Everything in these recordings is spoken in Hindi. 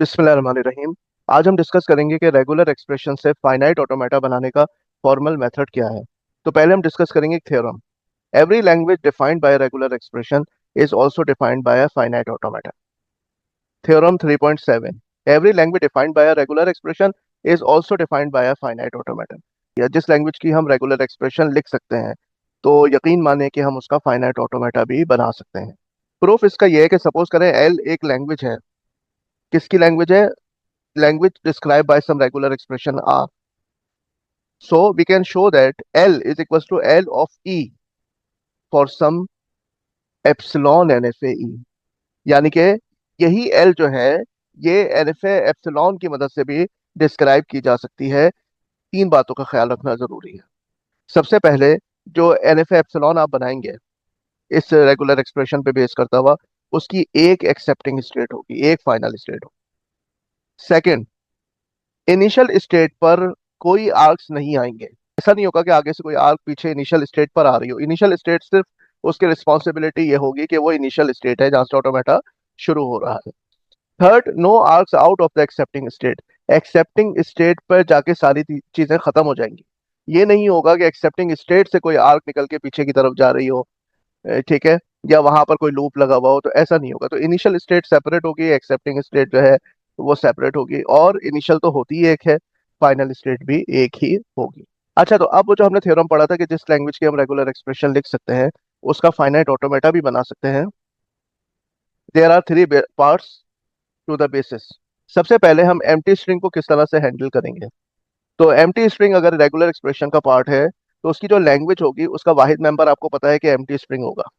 बिस्मिल्लाहिर्रहमानिर्रहीम। आज हम डिस्कस करेंगे कि रेगुलर एक्सप्रेशन से फाइनाइट ऑटोमेटा बनाने का फॉर्मल मेथड क्या है। तो पहले हम डिस्कस करेंगे theorem. Every language defined by regular expression is also defined by a finite automata. Theorem 3.7, every language defined by a regular expression is also defined by a finite automata. या जिस लैंग्वेज की हम रेगुलर एक्सप्रेशन लिख सकते हैं तो यकीन माने कि हम उसका फाइनाइट ऑटोमेटा भी बना सकते हैं। प्रूफ इसका यह है कि सपोज करें एल एक लैंग्वेज है। किसकी लैंग्वेज है? language described by some regular expression R. So we can show that L is equals to L of E for some epsilon NFA E. यानी कि यही L जो है ये NFA एप्सिलॉन की मदद से भी डिस्क्राइब की जा सकती है। तीन बातों का ख्याल रखना जरूरी है। सबसे पहले जो NFA एप्सिलॉन आप बनाएंगे इस रेगुलर एक्सप्रेशन पे बेस करता हुआ, उसकी एक एक्सेप्टिंग स्टेट होगी, एक फाइनल स्टेट होगी। सेकंड, इनिशियल स्टेट पर कोई आर्क्स नहीं आएंगे। ऐसा नहीं होगा कि आगे से कोई आर्क पीछे इनिशियल स्टेट पर आ रही हो। इनिशियल स्टेट सिर्फ उसकी रिस्पॉन्सिबिलिटी ये होगी कि वो इनिशियल स्टेट है जहां से ऑटोमेटा शुरू हो रहा है। Third, no arcs out of the accepting state. Accepting state पर जाके सारी चीजें खत्म हो जाएंगी। ये नहीं होगा कि एक्सेप्टिंग स्टेट से कोई आर्क निकल के पीछे की तरफ जा रही हो, ठीक है, या वहां पर कोई लूप लगा हुआ हो, तो ऐसा नहीं होगा। तो इनिशियल स्टेट सेपरेट होगी, एक्सेप्टिंग स्टेट जो है वो सेपरेट होगी, और इनिशियल तो होती ही एक है, फाइनल स्टेट भी एक ही होगी। अच्छा, तो अब वो जो हमने थ्योरम पढ़ा था कि जिस लैंग्वेज की हम रेगुलर एक्सप्रेशन लिख सकते हैं उसका फाइनाइट ऑटोमेटा भी बना सकते हैं। There are three parts to the basis. सबसे पहले हम एम्प्टी स्ट्रिंग को किस तरह से हैंडल करेंगे। तो एम्प्टी स्ट्रिंग अगर रेगुलर एक्सप्रेशन का पार्ट है तो उसकी जो लैंग्वेज होगी उसका वाहिद मेंबर आपको पता है कि एम्प्टी स्ट्रिंग होगा।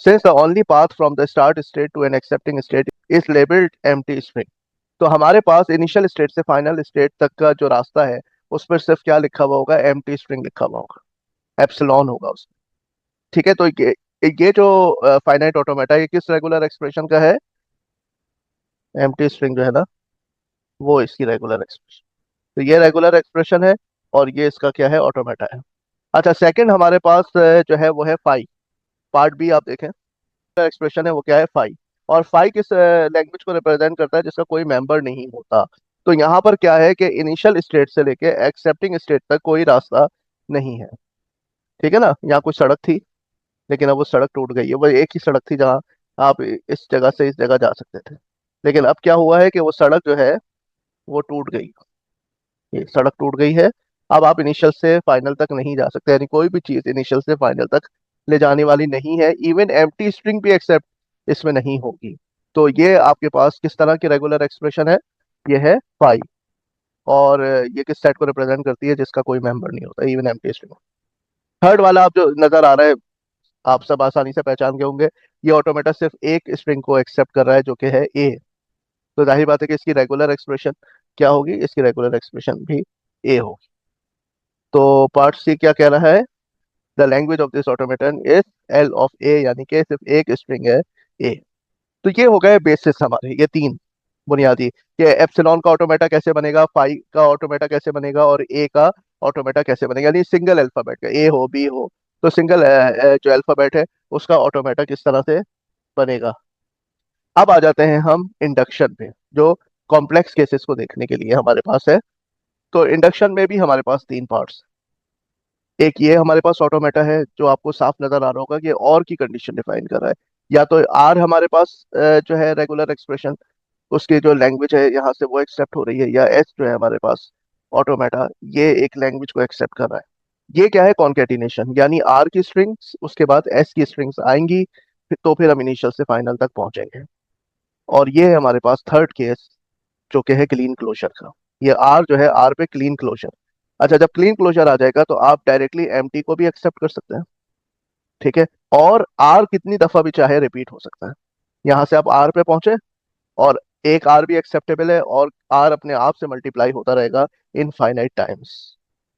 Since the only path from the start state to an accepting state is labeled empty string, तो हमारे पास इनिशियल स्टेट से फाइनल स्टेट तक का जो रास्ता है उस पर सिर्फ क्या लिखा हुआ होगा? एम्प्टी स्ट्रिंग लिखा हुआ होगा, एप्सिलॉन होगा उसमें। ठीक है, तो ये जो फाइनाइट ऑटोमेटा ये किस रेगुलर एक्सप्रेशन का है? एम्प्टी स्ट्रिंग जो है ना, वो इसकी रेगुलर एक्सप्रेशन। तो ये रेगुलर एक्सप्रेशन है और ये इसका क्या है? ऑटोमेटा है। अच्छा, सेकंड हमारे पास जो है वो है फाई। पार्ट बी आप देखें, एक्सप्रेशन है वो क्या है? फाई। और फाई किस लैंग्वेज को रिप्रेजेंट करता है? जिसका कोई मेंबर नहीं होता। तो यहाँ पर क्या है कि इनिशियल स्टेट से लेके एक्सेप्टिंग स्टेट तक कोई रास्ता नहीं है। ठीक है ना, यहाँ कुछ सड़क थी लेकिन अब वो सड़क टूट गई है। वो एक ही सड़क थी जहाँ आप इस जगह से इस जगह जा सकते थे, लेकिन अब क्या हुआ है कि वो सड़क जो है वो टूट गई। ये सड़क टूट गई है। अब आप इनिशियल से फाइनल तक नहीं जा सकते, यानी कोई भी चीज इनिशियल से फाइनल तक ले जाने वाली नहीं है। इवन एम्प्टी स्ट्रिंग भी एक्सेप्ट इसमें नहीं होगी। तो ये आपके पास किस तरह की रेगुलर एक्सप्रेशन है? ये है फाई। और ये किस सेट को रिप्रेजेंट करती है? जिसका कोई मेंबर नहीं होता, इवन एम्प्टी स्ट्रिंग। थर्ड वाला आप जो नजर आ रहा है, आप सब आसानी से पहचान गए होंगे। ये ऑटोमेटा सिर्फ एक स्ट्रिंग को एक्सेप्ट कर रहा है जो कि है ए। तो जाहिर बात है कि इसकी रेगुलर एक्सप्रेशन क्या होगी? इसकी रेगुलर एक्सप्रेशन भी ए होगी। तो पार्ट सी क्या कह रहा है? The language of this automaton is L of A, यानी कि सिर्फ एक स्ट्रिंग है ए। तो ये हो गए बेसिस हमारे, ये तीन बुनियादी, कि एप्सिलॉन का ऑटोमेटा कैसे बनेगा, फाई का ऑटोमेटा कैसे बनेगा, और ए का ऑटोमेटा कैसे बनेगा। यानी सिंगल अल्फाबेट का, ए हो बी हो, तो सिंगल जो अल्फाबेट है उसका ऑटोमेटा किस तरह से बनेगा। अब आ जाते हैं हम इंडक्शन पे, जो कॉम्प्लेक्स केसेस को देखने के लिए हमारे पास है। तो इंडक्शन में भी हमारे पास तीन पार्ट्स। एक ये हमारे पास ऑटोमेटा है जो आपको साफ नजर आ रहा होगा कि और की कंडीशन डिफाइन कर रहा है। या तो आर हमारे पास जो है रेगुलर एक्सप्रेशन, उसकी जो लैंग्वेज है यहाँ से वो एक्सेप्ट हो रही है, या एस जो है हमारे पास ऑटोमेटा, ये एक लैंग्वेज को एक्सेप्ट कर रहा है। ये क्या है? कॉन्केटिनेशन, यानी आर की स्ट्रिंग्स उसके बाद एस की स्ट्रिंग्स आएंगी, तो फिर हम इनिशियल से फाइनल तक पहुंचेंगे। और ये है हमारे पास थर्ड केस जो कि है क्लीन क्लोजर का। ये आर जो है, आर पे क्लीन क्लोजर। अच्छा, जब क्लीन क्लोजर आ जाएगा तो आप डायरेक्टली एम्प्टी को भी एक्सेप्ट कर सकते हैं। ठीक है, और आर कितनी दफा भी चाहे रिपीट हो सकता है। यहाँ से आप आर पे पहुंचे और एक आर भी एक्सेप्टेबल है, और आर अपने आप से मल्टीप्लाई होता रहेगा इनफाइनाइट टाइम्स।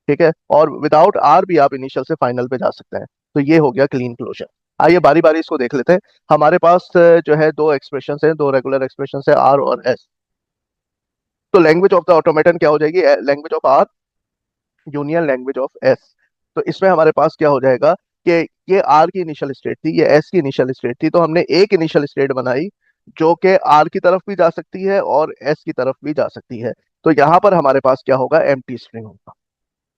ठीक है, और विदाउट आर भी आप इनिशियल से फाइनल पे जा सकते हैं। तो ये हो गया क्लीन क्लोजर। आइए बारी बारी इसको देख लेते हैं। हमारे पास जो है दो एक्सप्रेशन है, दो रेगुलर एक्सप्रेशन है, आर और एस। तो लैंग्वेज ऑफ द ऑटोमेटन क्या हो जाएगी? Language of R union language of S. तो इसमें हमारे पास क्या हो जाएगा कि ये आर की इनिशियल स्टेट थी, ये एस की इनिशियल स्टेट थी, तो हमने एक इनिशियल स्टेट बनाई जो कि आर की तरफ भी जा सकती है और एस की तरफ भी जा सकती है। तो यहाँ पर हमारे पास क्या होगा, एम्प्टी स्ट्रिंग होगा।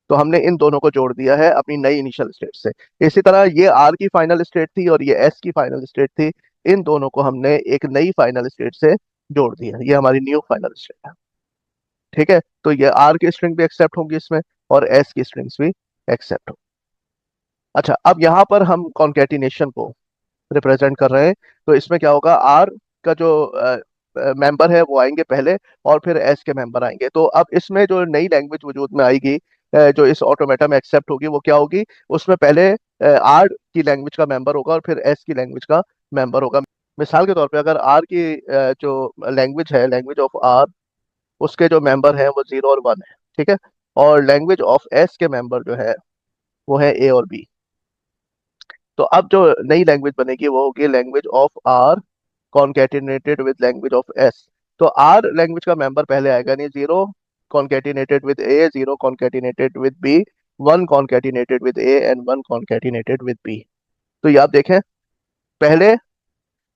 तो हमने इन दोनों को जोड़ दिया है अपनी नई इनिशियल स्टेट से। इसी तरह ये आर की फाइनल स्टेट थी और ये एस की फाइनल स्टेट थी। इन दोनों को हमने एक नई फाइनल स्टेट से जोड़ दिया, ये हमारी न्यू फाइनल स्टेट है। ठीक है, तो ये आर की स्ट्रिंग भी एक्सेप्ट होंगी इसमें और एस की स्ट्रिंग्स भी एक्सेप्ट होंगी। अच्छा, अब यहाँ पर हम कॉन्केटिनेशन को रिप्रेजेंट कर रहे हैं। तो इसमें क्या होगा, आर का जो मेंबर है वो आएंगे पहले और फिर एस के मेंबर आएंगे। तो अब इसमें जो नई लैंग्वेज वजूद में आएगी, जो इस ऑटोमेटा में एक्सेप्ट होगी, वो क्या होगी, उसमें पहले आर की लैंग्वेज का मेंबर होगा और फिर एस की लैंग्वेज का मेंबर होगा। मिसाल के तौर पे अगर आर की जो लैंग्वेज है, लैंग्वेज ऑफ आर, उसके जो मेंबर हैं वो 0 और 1 है। ठीक है, और लैंग्वेज ऑफ एस के मेंबर जो है वो है A और B। तो अब जो नई लैंग्वेज बनेगी वो होगी language of R concatenated with language of S. तो आर लैंग्वेज का मेंबर पहले आएगा, यानी 0 concatenated with A, 0 concatenated with B, 1 concatenated with A and 1 concatenated with B। तो ये आप देखें, पहले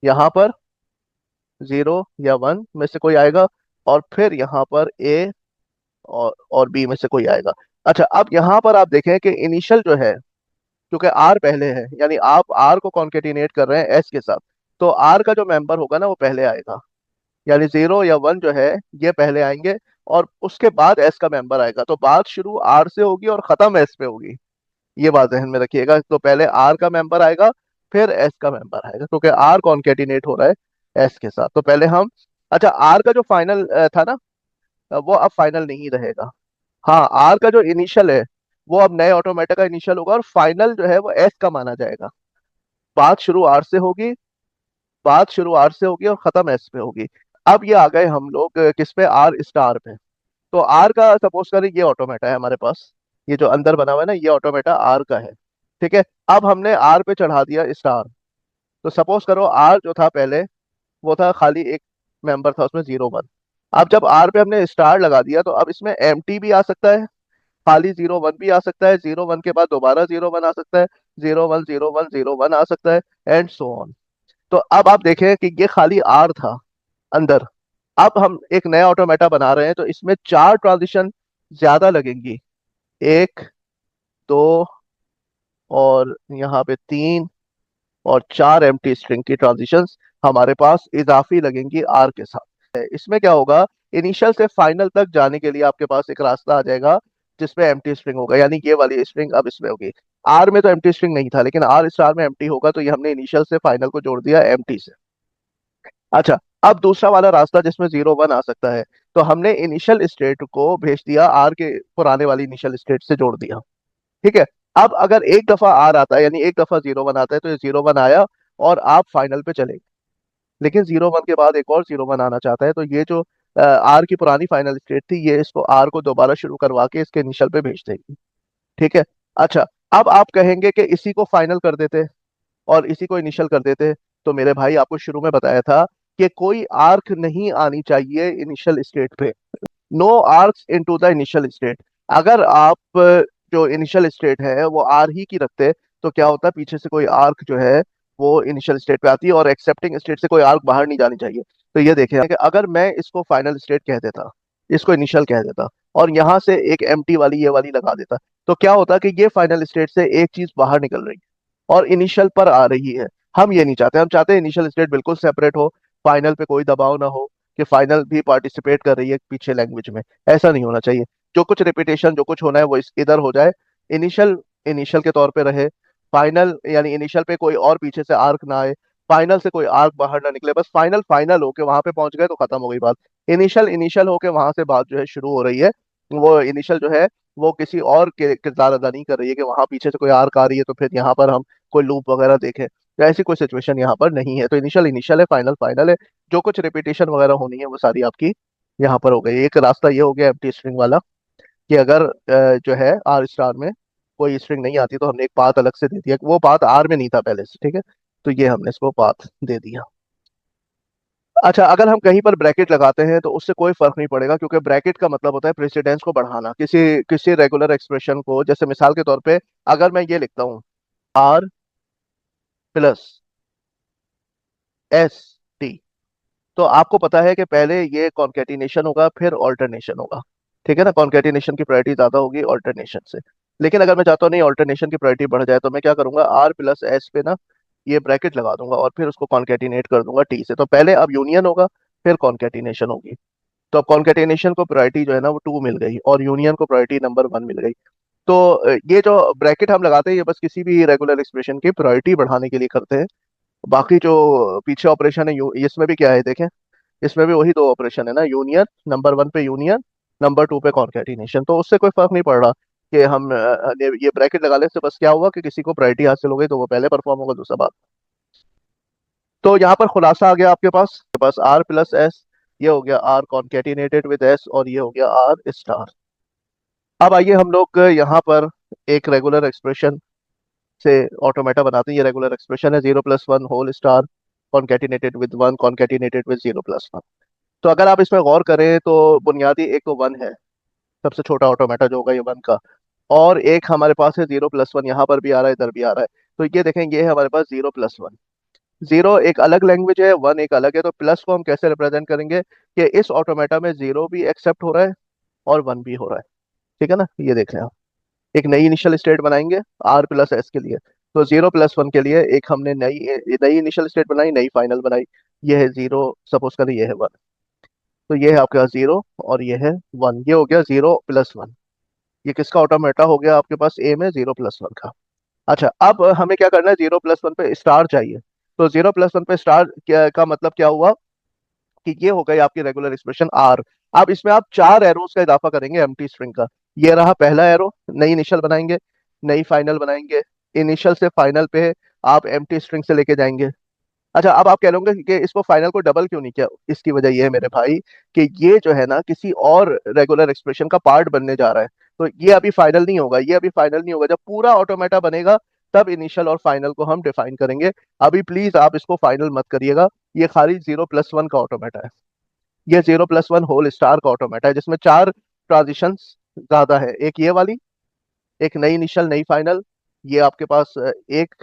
यहाँ पर 0 या 1 में से कोई आएगा और फिर यहाँ पर A और B में से कोई आएगा। अच्छा, अब यहाँ पर आप देखें कि इनिशियल जो है, क्योंकि आर पहले है, यानी आप आर को कॉन्केटिनेट कर रहे हैं एस के साथ, तो आर का जो मेंबर होगा ना वो पहले आएगा। यानी 0 या 1 जो है ये पहले आएंगे और उसके बाद एस का मेंबर आएगा। तो बात शुरू आर से होगी और खत्म एस पे होगी। ये बात ध्यान में रखिएगा। तो पहले आर का मेंबर आएगा फिर एस का मेंबर आएगा, क्योंकि आर कॉन्केटिनेट हो रहा है एस के साथ। तो पहले हम, अच्छा, आर का जो फाइनल था ना, वो अब फाइनल नहीं रहेगा। हाँ, आर का जो इनिशियल है वो अब नए ऑटोमेटा का इनिशियल होगा और फाइनल जो है वो एस का माना जाएगा। बात शुरू आर से होगी, बात शुरू आर से होगी और खत्म एस पे होगी। अब ये आ गए हम लोग किस पे, आर स्टार पे। तो आर का सपोज करें ये ऑटोमेटा है हमारे पास, ये जो अंदर बना हुआ है ना, ये ऑटोमेटा आर का है। ठीक है, अब हमने आर पे चढ़ा दिया स्टार। तो सपोज करो आर जो था पहले, वो था खाली एक मेंबर था उसमें 0 1। अब जब आर पे हमने स्टार लगा दिया तो अब इसमें एम टी भी आ सकता है, खाली 0 1 भी आ सकता है, 0 1 के बाद दोबारा 0 1 आ सकता है, 0 1 0 1 0 1 आ सकता है, एंड सो ऑन। तो अब आप देखें कि ये खाली आर था अंदर। अब हम एक नया ऑटोमेटा बना रहे हैं तो इसमें 4 ट्रांजिशन ज्यादा लगेंगी, 1 2 और यहाँ पे 3 और 4 एम्प्टी स्ट्रिंग की ट्रांजिशंस हमारे पास इजाफी लगेंगी आर के साथ। इसमें क्या होगा, इनिशियल से फाइनल तक जाने के लिए आपके पास एक रास्ता आ जाएगा जिसमें एम्प्टी स्ट्रिंग होगा, यानी ये वाली स्ट्रिंग अब इसमें होगी। आर में तो एम्प्टी स्ट्रिंग नहीं था, लेकिन आर स्टार में एम्प्टी होगा, तो ये हमने इनिशियल से फाइनल को जोड़ दिया एम्प्टी से। अच्छा, अब दूसरा वाला रास्ता जिसमें 0 1 आ सकता है, तो हमने इनिशियल स्टेट को भेज दिया आर के पुराने वाली इनिशियल स्टेट से जोड़ दिया। ठीक है, अब अगर एक दफा आर आता है, यानी एक दफा 0 1 आता है, तो ये 0 1 आया और आप फाइनल पे चले गए। लेकिन 0 1 के बाद एक और 0 1 आना चाहता है, तो ये जो आर की पुरानी फाइनल स्टेट थी, ये इसको आर को दोबारा शुरू करवा के इसके इनिशियल पे भेज देगी। ठीक है, अच्छा, अब आप कहेंगे कि इसी को फाइनल कर देते और इसी को इनिशियल कर देते। तो मेरे भाई, आपको शुरू में बताया था कि कोई आर्क नहीं आनी चाहिए इनिशियल स्टेट पे। No arcs into the initial state. अगर आप जो इनिशियल स्टेट है वो आर ही की रखते, तो क्या होता, पीछे से कोई आर्क जो है वो इनिशियल स्टेट पे आती है और एक्सेप्टिंग स्टेट से कोई आर्क बाहर नहीं जानी चाहिए। तो ये देखें कि अगर मैं इसको फाइनल स्टेट कह देता, इसको इनिशियल कह देता और यहाँ से एक एम्प्टी वाली ये वाली लगा देता, तो क्या होता कि ये फाइनल स्टेट से एक चीज बाहर निकल रही है और इनिशियल पर आ रही है। हम ये नहीं चाहते, हम चाहते हैं इनिशियल स्टेट बिल्कुल सेपरेट हो, फाइनल पे कोई दबाव ना हो कि फाइनल भी पार्टिसिपेट कर रही है पीछे लैंग्वेज में। ऐसा नहीं होना चाहिए। जो कुछ रिपीटेशन, जो कुछ होना है वो इधर हो जाए। इनिशियल इनिशियल के तौर पे रहे, फाइनल यानी इनिशियल पे कोई और पीछे से आर्क ना आए, फाइनल से कोई आर्क बाहर ना निकले, बस फाइनल फाइनल होके वहां पे पहुंच गए तो खत्म हो गई बात। इनिशियल इनिशियल होके वहां से बात जो है शुरू हो रही है। वो इनिशियल जो है वो किसी और के किरदार अदा नहीं कर रही है कि वहां पीछे से कोई आर्क आ रही है तो फिर यहाँ पर हम कोई लूप वगैरह देखें। तो ऐसी कोई सिचुएशन यहाँ पर नहीं है। तो इनिशियल इनिशियल है, फाइनल फाइनल है। जो कुछ रिपीटेशन वगैरह होनी है वो सारी आपकी यहाँ पर हो गई। एक रास्ता ये हो गया एम्प्टी स्ट्रिंग वाला, कि अगर जो है आर स्टार में कोई स्ट्रिंग नहीं आती तो हमने एक पाथ अलग से दे दिया, वो पाथ आर में नहीं था पहले से। ठीक है, तो ये हमने इसको पाथ दे दिया। अच्छा, अगर हम कहीं पर ब्रैकेट लगाते हैं तो उससे कोई फर्क नहीं पड़ेगा, क्योंकि ब्रैकेट का मतलब होता है प्रेसिडेंस को बढ़ाना किसी किसी रेगुलर एक्सप्रेशन को। जैसे मिसाल के तौर पे अगर मैं ये लिखता हूँ, आर प्लस एस टी, तो आपको पता है कि पहले ये कॉन्केटिनेशन होगा फिर ऑल्टरनेशन होगा, ठीक है ना। कॉन्केटिनेशन की प्रायोरिटी ज्यादा होगी ऑल्टरनेशन से। लेकिन अगर मैं चाहता हूँ नहीं ऑल्टरनेशन की प्रायोरिटी बढ़ जाए, तो मैं क्या करूंगा, आर प्लस एस पे ना ये ब्रैकेट लगा दूंगा और फिर उसको कॉन्केटिनेट कर दूंगा टी से। तो पहले अब यूनियन होगा फिर कॉन्केटिनेशन होगी। तो अब कॉन्केटिनेशन को प्रायोरिटी जो है ना वो 2 मिल गई और यूनियन को प्रायोरिटी नंबर 1 मिल गई। तो ये जो ब्रैकेट हम लगाते हैं ये बस किसी भी रेगुलर एक्सप्रेशन की प्रायोरिटी बढ़ाने के लिए करते हैं। बाकी जो पीछे ऑपरेशन है इसमें भी क्या है देखें, इसमें भी वही दो ऑपरेशन है ना, यूनियन, नंबर 1 पे यूनियन, नंबर 2 पे कॉन्केटिनेशन। तो उससे कोई फर्क नहीं पड़ रहा कि हम ये ब्रैकेट लगा ले, से बस क्या हुआ कि किसी को प्रायोरिटी हासिल हो गई तो वो पहले परफॉर्म होगा, दूसरा बात। तो यहाँ पर खुलासा आ गया आपके पास आर प्लस एस, ये हो गया आर कॉन्केटिनेटेड विद एस, और ये हो गया आर स्टार। अब आइए हम लोग यहाँ पर एक रेगुलर एक्सप्रेशन से ऑटोमेटा बनाते हैं। ये रेगुलर एक्सप्रेशन है 0+1 whole star कॉन्केटिनेटेड with 1 concatenated with 0+1। तो अगर आप इसमें गौर करें तो बुनियादी एक तो 1 है, सबसे छोटा ऑटोमेटा जो होगा ये 1 का, और एक हमारे पास है 0+1, यहाँ पर भी आ रहा है इधर भी आ रहा है। तो ये देखें ये है हमारे पास 0+1। 0 एक अलग लैंग्वेज है, 1 एक अलग है। तो प्लस को हम कैसे रिप्रेजेंट करेंगे कि इस ऑटोमेटा में 0 भी एक्सेप्ट हो रहा है और 1 भी हो रहा है, ठीक है ना। ये देख लें आप, एक नई इनिशियल स्टेट बनाएंगे आर प्लस एस के लिए। तो 0+1 के लिए एक हमने नई नई इनिशियल स्टेट बनाई, नई फाइनल बनाई। ये है 0, सपोज करें ये है 1। तो ये है आपके पास 0 और ये है 1, ये हो गया 0+1। ये किसका ऑटोमेटा हो गया आपके पास, ए में 0+1 का। अच्छा, अब हमें क्या करना है, 0+1 पे स्टार चाहिए। तो 0+1 पे स्टार का मतलब क्या हुआ कि ये हो गई आपकी रेगुलर एक्सप्रेशन आर। अब इसमें आप 4 एरोस का इजाफा करेंगे एम्प्टी स्ट्रिंग का। ये रहा पहला एरो, नई इनिशियल बनाएंगे, नई फाइनल बनाएंगे, इनिशियल से फाइनल पे आप एम्प्टी स्ट्रिंग से लेके जाएंगे। अच्छा, अब आप कह लोगे कि इसको फाइनल को डबल क्यों नहीं किया। इसकी वजह ये है मेरे भाई कि ये जो है ना किसी और रेगुलर एक्सप्रेशन का पार्ट बनने जा रहा है। तो ये अभी फाइनल नहीं होगा, ये अभी फाइनल नहीं होगा। जब पूरा ऑटोमेटा बनेगा तब इनिशियल और फाइनल को हम डिफाइन करेंगे। अभी प्लीज आप इसको फाइनल मत करिएगा। ये खाली 0+1 का ऑटोमेटा है। ये 0+1 होल स्टार का ऑटोमेटा है जिसमें 4 ट्रांजिशन ज्यादा है। एक ये वाली, एक नई इनिशियल नई फाइनल, ये आपके पास एक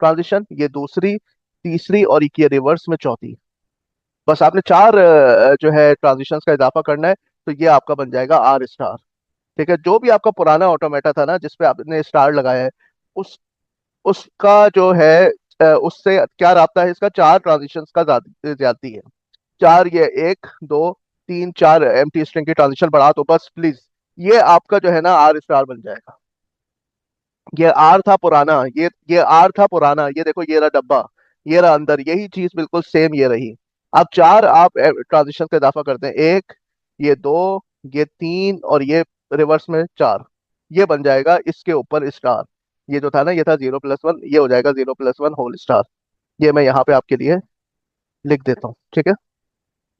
ट्रांजिशन, ये दूसरी, तीसरी, और ये रिवर्स में चौथी। बस आपने 4 जो है ट्रांजिशंस का इजाफा करना है। तो ये आपका बन जाएगा आर स्टार, ठीक है। जो भी आपका पुराना ऑटोमेटा था ना जिसपे आपने स्टार लगाया है, उस उसका जो है उससे क्या राब्ता है इसका, 4 ट्रांजिशंस का ज्यादती है। 4, ये 1 2 3 4 एम्प्टी स्ट्रिंग की ट्रांजिशन बढ़ा तो बस प्लीज ये आपका जो है ना आर स्टार बन जाएगा। ये आर था पुराना, ये आर था पुराना, ये देखो ये रहा डब्बा, ये रहा अंदर, यही चीज बिल्कुल सेम ये रही। अब 4 आप ट्रांजिशन का इजाफा करते हैं, 1, ये 2, ये 3, और ये रिवर्स में 4, ये बन जाएगा इसके ऊपर स्टार। ये जो था ना ये था 0+1, ये हो जाएगा 0+1 होल स्टार। ये मैं यहाँ पे आपके लिए लिख देता हूँ, ठीक है।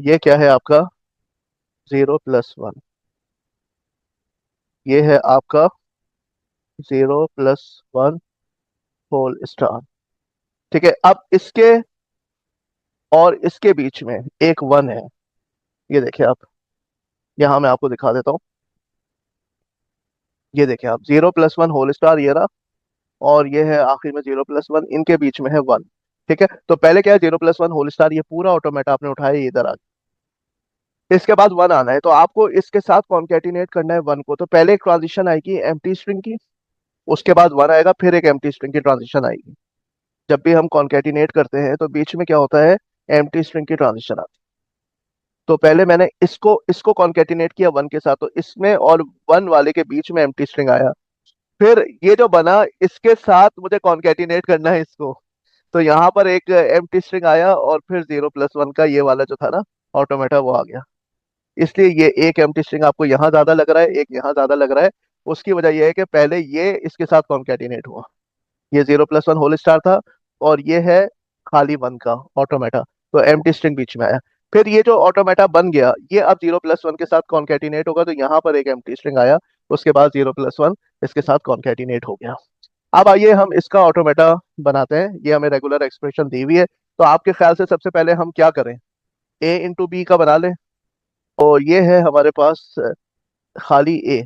ये क्या है आपका 0+1, ये है आपका 0+1 होल स्टार, ठीक है। अब इसके और इसके बीच में एक 1 है, ये देखिए आप, यहाँ मैं आपको दिखा देता हूँ। ये देखिए आप 0+1 होल स्टार ये रहा, और ये है आखिर में 0+1, इनके बीच में है 1, ठीक है। तो पहले क्या है 0+1 होल स्टार, ये पूरा ऑटोमेटा आपने उठाया ये इधर आ गया। इसके बाद 1 आना है, तो आपको इसके साथ कॉन्केटिनेट करना है 1 को। तो पहले एक ट्रांजिशन आएगी एम्प्टी स्ट्रिंग की, उसके बाद 1 आएगा, फिर एक एम्प्टी स्ट्रिंग की ट्रांजिशन आएगी। जब भी हम कॉन्केटिनेट करते हैं तो बीच में क्या होता है, एम्प्टी स्ट्रिंग की ट्रांजिशन आती है। तो पहले मैंने इसको इसको कॉन्केटिनेट किया 1 के साथ, तो इसमें और 1 वाले के बीच में एम्प्टी स्ट्रिंग आया। फिर ये जो बना इसके साथ मुझे कॉन्केटिनेट करना है इसको। तो यहाँ पर एक एम्प्टी स्ट्रिंग आया और फिर 0+1 का ये वाला जो था ना ऑटोमेटा वो आ गया। इसलिए ये एक एम्प्टी स्ट्रिंग आपको यहाँ ज्यादा लग रहा है, एक यहाँ ज्यादा लग रहा है। उसकी वजह यह है कि पहले ये इसके साथ कॉन्केटिनेट हुआ, ये 0+1 होल स्टार था, और ये है खाली 1 का ऑटोमेटा। तो एम्प्टी स्ट्रिंग बीच में आया। फिर ये जो ऑटोमेटा बन गया ये अब 0+1 के साथ कॉन्केटिनेट होगा, तो यहाँ पर एक एम्प्टी स्ट्रिंग आया, उसके बाद 0+1 इसके साथ कॉन्केटिनेट हो गया। अब आइए हम इसका ऑटोमेटा बनाते हैं। ये हमें रेगुलर एक्सप्रेशन दी हुई है, तो आपके ख्याल से सबसे पहले हम क्या करें, ए इंटू बी का बना लें। और ये है हमारे पास खाली ए।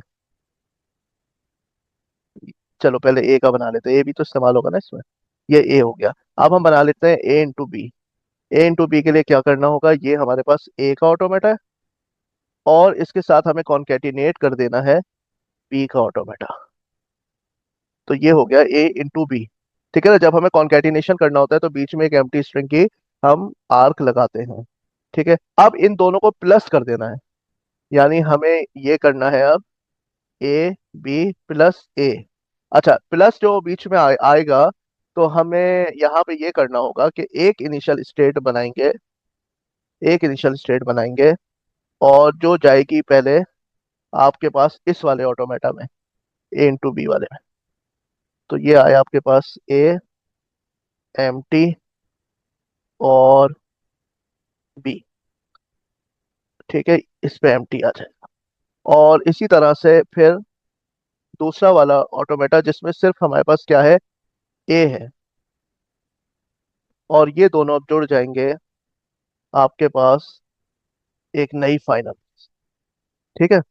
चलो पहले ए का बना लेते हैं, ए भी तो इस्तेमाल होगा ना इसमें। ये ए हो गया। अब हम बना लेते हैं ए इंटू बी। ए इंटू बी के लिए क्या करना होगा, ये हमारे पास ए का ऑटोमेटा है और इसके साथ हमें कॉन्केटिनेट कर देना है बी का ऑटोमेटा। तो ये हो गया ए इंटू बी। ठीक है ना, जब हमें कॉन्केटिनेशन करना होता है तो बीच में एक एम्प्टी स्ट्रिंग की हम आर्क लगाते हैं। ठीक है, अब इन दोनों को प्लस कर देना है, यानी हमें ये करना है अब ए बी प्लस ए। अच्छा, प्लस जो बीच में आएगा तो हमें यहाँ पे ये करना होगा कि एक इनिशियल स्टेट बनाएंगे और जो जाएगी पहले आपके पास इस वाले ऑटोमेटा में, ए इंटू बी वाले में। तो ये आया आपके पास ए एम टी और बी। ठीक है, इस पे एम टी आ जाए। और इसी तरह से फिर दूसरा वाला ऑटोमेटा जिसमें सिर्फ हमारे पास क्या है, ए है, और ये दोनों अब जुड़ जाएंगे आपके पास एक नई फाइनल। ठीक है,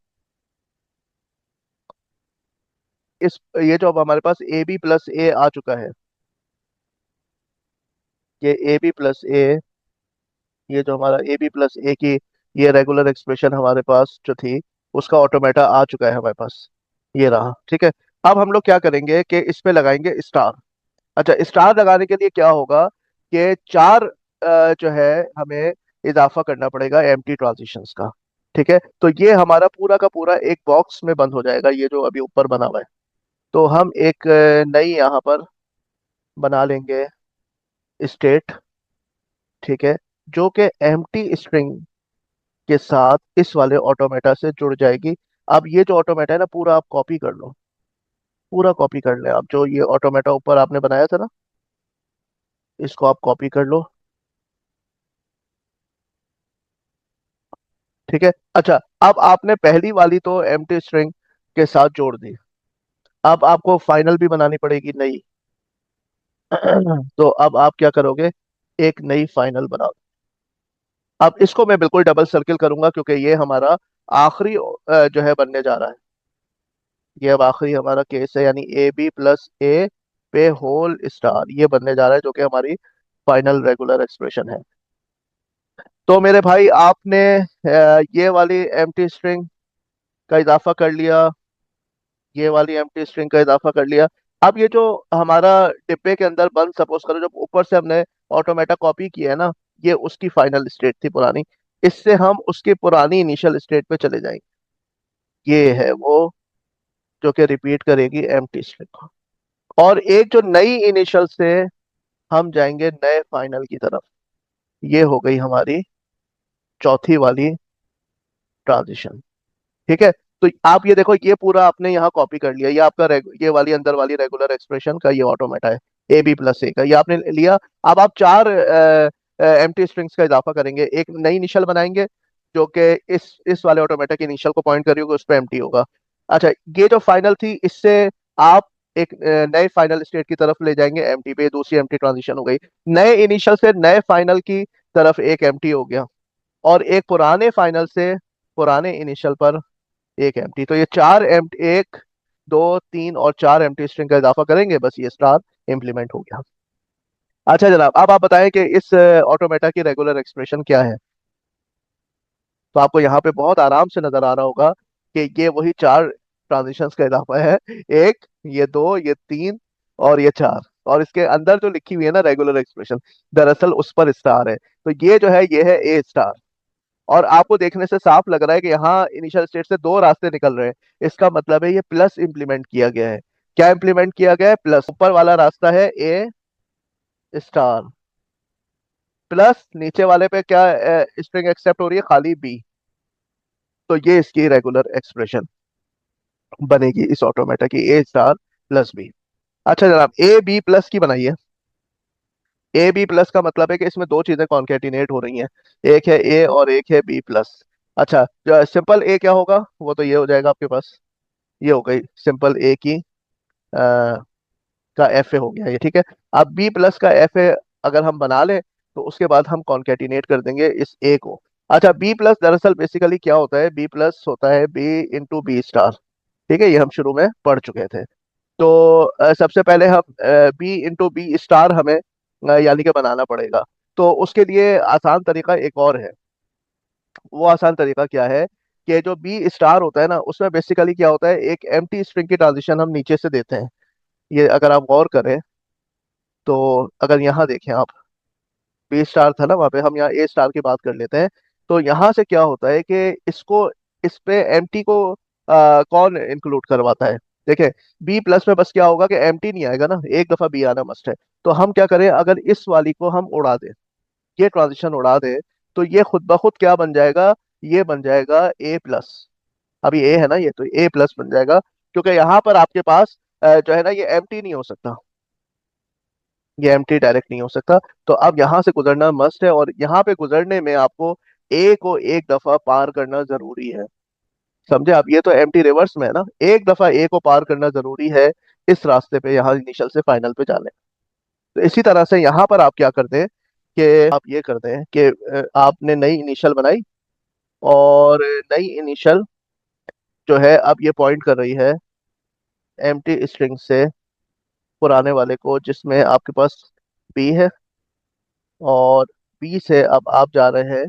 इस ये जो अब हमारे पास ए बी प्लस ए आ चुका है, ये ए बी प्लस ए, ये जो हमारा ए बी प्लस ए की ये रेगुलर एक्सप्रेशन हमारे पास जो थी उसका ऑटोमेटा आ चुका है हमारे पास, ये रहा। ठीक है, अब हम लोग क्या करेंगे कि इस पे लगाएंगे स्टार। अच्छा, स्टार लगाने के लिए क्या होगा कि चार जो है हमें इजाफा करना पड़ेगा एम्प्टी ट्रांजिशंस का। ठीक है, तो ये हमारा पूरा का पूरा एक बॉक्स में बंद हो जाएगा, ये जो अभी ऊपर बना हुआ है। तो हम एक नई यहाँ पर बना लेंगे स्टेट। ठीक है, जो कि एम्प्टी स्ट्रिंग के साथ इस वाले ऑटोमेटा से जुड़ जाएगी। अब ये जो ऑटोमेटा है ना, पूरा आप कॉपी कर लो, पूरा कॉपी कर ले आप, जो ये ऑटोमेटा ऊपर आपने बनाया था ना, इसको आप कॉपी कर लो। ठीक है, अच्छा, अब आपने पहली वाली तो एम्प्टी स्ट्रिंग के साथ जोड़ दी, अब आपको फाइनल भी बनानी पड़ेगी नई। तो अब आप क्या करोगे, एक नई फाइनल बनाओ। अब इसको मैं बिल्कुल डबल सर्किल करूंगा क्योंकि ये हमारा आखिरी जो है बनने जा रहा है। ये अब आखिरी हमारा केस है, यानी ए बी प्लस ए पे होल स्टार ये बनने जा रहा है, जो कि हमारी फाइनल रेगुलर एक्सप्रेशन है। तो मेरे भाई आपने ये वाली एम्प्टी स्ट्रिंग का इजाफा कर लिया, ये वाली एम्प्टी स्ट्रिंग का इजाफा कर लिया। अब ये जो हमारा डिब्बे के अंदर बंद, सपोज करो जब ऊपर से हमने ऑटोमेटा कॉपी किया है ना, ये उसकी फाइनल स्टेट थी पुरानी, इससे हम उसकी पुरानी इनिशियल स्टेट पे चले जाएंगे। ये है वो जो कि रिपीट करेगी एम्प्टी स्ट्रिंग को, और एक जो नई इनिशियल से हम जाएंगे नए फाइनल की तरफ। ये हो गई हमारी चौथी वाली ट्रांजिशन। ठीक है, तो आप ये देखो, ये पूरा आपने यहाँ कॉपी कर लिया, ये आपका ये वाली अंदर वाली रेगुलर एक्सप्रेशन का ये ऑटोमेटा है, ए बी प्लस ए का, ये आपने लिया। अब आप चार एम्प्टी स्ट्रिंग्स का इजाफा करेंगे, एक नई इनिशियल बनाएंगे जो कि इस वाले ऑटोमेटा के इनिशियल को पॉइंट करी होगी, उस पर एम्प्टी होगा। अच्छा, ये जो फाइनल थी इससे आप एक नए फाइनल स्टेट की तरफ ले जाएंगे एम्प्टी पे, दूसरी एम्प्टी ट्रांजिशन हो गई। नए इनिशियल से नए फाइनल की तरफ एक एम्प्टी हो गया, और एक पुराने फाइनल से पुराने इनिशियल पर एक एम्प्टी। तो ये चार एम्प्टी, एक दो तीन और चार एम्प्टी स्ट्रिंग का इजाफा करेंगे, बस ये स्टार इंप्लीमेंट हो गया। अच्छा जनाब, अब आप बताएं कि इस ऑटोमेटा की रेगुलर एक्सप्रेशन क्या है। तो आपको यहाँ पे बहुत आराम से नजर आ रहा होगा कि ये वही चार ट्रांजिशंस का इजाफा है, एक, ये दो, ये तीन और ये चार, और इसके अंदर जो लिखी हुई है ना रेगुलर एक्सप्रेशन, दरअसल उस पर स्टार है। तो ये जो है ये है ए स्टार। और आपको देखने से साफ लग रहा है कि यहाँ इनिशियल स्टेट से दो रास्ते निकल रहे हैं, इसका मतलब है ये प्लस इंप्लीमेंट किया गया है। क्या इंप्लीमेंट किया गया है, प्लस। ऊपर वाला रास्ता है ए स्टार प्लस, नीचे वाले पे क्या स्ट्रिंग एक्सेप्ट हो रही है, खाली बी। तो ये इसकी रेगुलर एक्सप्रेशन बनेगी इस ऑटोमेटा की, ए स्टार प्लस बी। अच्छा जनाब, ए बी प्लस की बनाइए। ए बी प्लस का मतलब है कि इसमें दो चीजें कॉन्केटिनेट हो रही हैं, एक है ए और एक है बी प्लस। अच्छा, सिंपल ए क्या होगा, वो तो ये हो जाएगा आपके पास, ये हो गई सिंपल ए की का एफ ए हो गया ये। ठीक है, अब बी प्लस का एफ ए अगर हम बना लें तो उसके बाद हम कॉन्केटिनेट कर देंगे इस ए को। अच्छा, बी प्लस दरअसल बेसिकली क्या होता है, बी प्लस होता है बी इंटू बी स्टार। ठीक है, ये हम शुरू में पढ़ चुके थे। तो सबसे पहले हम बी इंटू बी स्टार हमें यानी कि बनाना पड़ेगा। तो उसके लिए आसान तरीका एक और है। वो आसान तरीका क्या है कि जो बी स्टार होता है ना, उसमें बेसिकली क्या होता है, एक एम्प्टी स्ट्रिंग की ट्रांजिशन हम नीचे से देते हैं। ये अगर आप गौर करें तो अगर यहाँ देखें आप, बी स्टार था ना वहां पे, हम यहाँ ए स्टार की बात कर लेते हैं। तो यहाँ से क्या होता है कि इसको, इस पे एम्प्टी को कौन इंक्लूड करवाता है। देखें, बी प्लस में बस क्या होगा कि एम्प्टी नहीं आएगा ना, एक दफा बी आना मस्ट है। तो हम क्या करें, अगर इस वाली को हम उड़ा दें, ये ट्रांजिशन उड़ा दे, तो ये खुद ब खुद क्या बन जाएगा, ये बन जाएगा ए प्लस। अभी ए है ना, ये तो ए प्लस बन जाएगा, क्योंकि यहाँ पर आपके पास जो है ना, ये एम्प्टी नहीं हो सकता, ये एम्प्टी डायरेक्ट नहीं हो सकता। तो अब यहाँ से गुजरना मस्ट है, और यहाँ पे गुजरने में आपको ए को एक दफा पार करना जरूरी है। समझे आप, ये तो एम्प्टी रिवर्स में है ना, एक दफा ए को पार करना जरूरी है इस रास्ते पे, यहाँ इनिशियल से फाइनल पे जाने। तो इसी तरह से यहाँ पर आप क्या करते हैं कि आप ये करते हैं कि आपने नई इनिशियल बनाई, और नई इनिशियल जो है अब ये पॉइंट कर रही है एम्प्टी स्ट्रिंग से पुराने वाले को, जिसमें आपके पास बी है, और बी से अब आप जा रहे हैं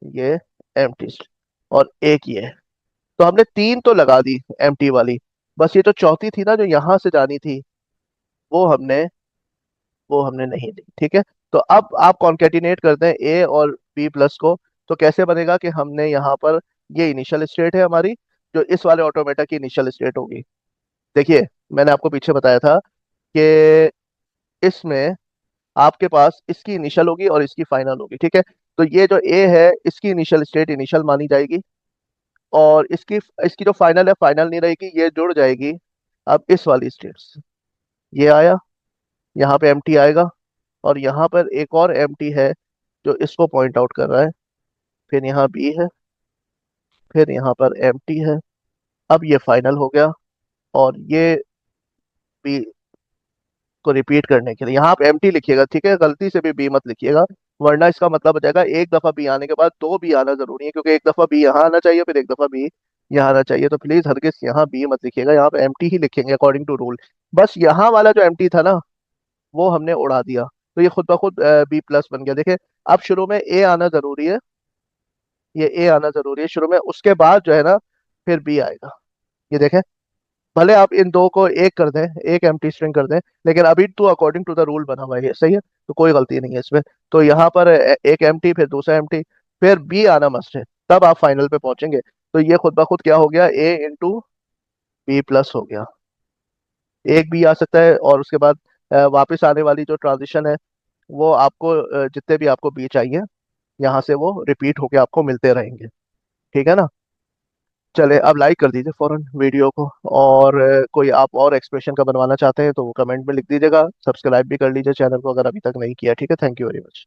ये एम्प्टी स्ट्रिंग, और एक ये है। तो हमने तीन तो लगा दी एम्प्टी वाली, बस ये जो चौथी थी ना, जो यहाँ से जानी थी, वो हमने वो हमने नहीं ली। ठीक है, तो अब आप कॉन्केटिनेट करते हैं ए और बी प्लस को। तो कैसे बनेगा कि हमने यहाँ पर, ये इनिशियल स्टेट है हमारी, जो इस वाले ऑटोमेटा की इनिशियल स्टेट होगी। देखिए, मैंने आपको पीछे बताया था कि इसमें आपके पास इसकी इनिशियल होगी और इसकी फाइनल होगी। ठीक है, तो ये जो ए है, इसकी इनिशियल स्टेट इनिशियल मानी जाएगी, और इसकी इसकी जो फाइनल है, फाइनल नहीं रहेगी, ये जुड़ जाएगी अब इस वाली स्टेट से। ये आया, यहाँ पे एम्प्टी आएगा, और यहाँ पर एक और एम्प्टी है जो इसको पॉइंट आउट कर रहा है। फिर यहाँ बी है, फिर यहाँ पर एम्प्टी है। अब ये फाइनल हो गया, और ये बी को रिपीट करने के लिए यहाँ आप एम्प्टी लिखिएगा, ठीक है, गलती से भी बी मत लिखिएगा, वरना इसका मतलब हो जाएगा एक दफा बी आने के बाद दो बी आना जरूरी है, क्योंकि एक दफा बी यहाँ आना चाहिए, फिर एक दफा बी यहाँ आना चाहिए। तो प्लीज हरगिज यहाँ बी मत लिखिएगा, यहाँ पे एम्प्टी ही लिखेंगे अकॉर्डिंग टू रूल। बस यहाँ वाला जो एम्प्टी था ना, वो हमने उड़ा दिया, तो ये खुद ब खुद बी प्लस बन गया। देखिए, अब शुरू में ए आना जरूरी है, ये ए आना जरूरी है शुरू में, उसके बाद जो है ना फिर बी आएगा। ये देखें, भले आप इन दो को एक कर दें, एक एम्प्टी स्ट्रिंग कर दें, लेकिन अभी तो अकॉर्डिंग टू द रूल बना हुआ है ये, सही है, तो कोई गलती नहीं है इसमें। तो यहाँ पर एक एम्प्टी, फिर दूसरा एम्प्टी, फिर बी आना मस्ट है, तब आप फाइनल पे पहुंचेंगे। तो ये खुद ब खुद क्या हो गया, ए इंटू बी प्लस हो गया। एक बी आ सकता है, और उसके बाद वापस आने वाली जो ट्रांजिशन है, वो आपको जितने भी आपको बी चाहिए, यहाँ से वो रिपीट होके आपको मिलते रहेंगे। ठीक है ना। चले, अब लाइक कर दीजिए फौरन वीडियो को, और कोई आप और एक्सप्रेशन का बनवाना चाहते हैं तो वो कमेंट में लिख दीजिएगा। सब्सक्राइब भी कर लीजिए चैनल को अगर अभी तक नहीं किया। ठीक है, थैंक यू वेरी मच।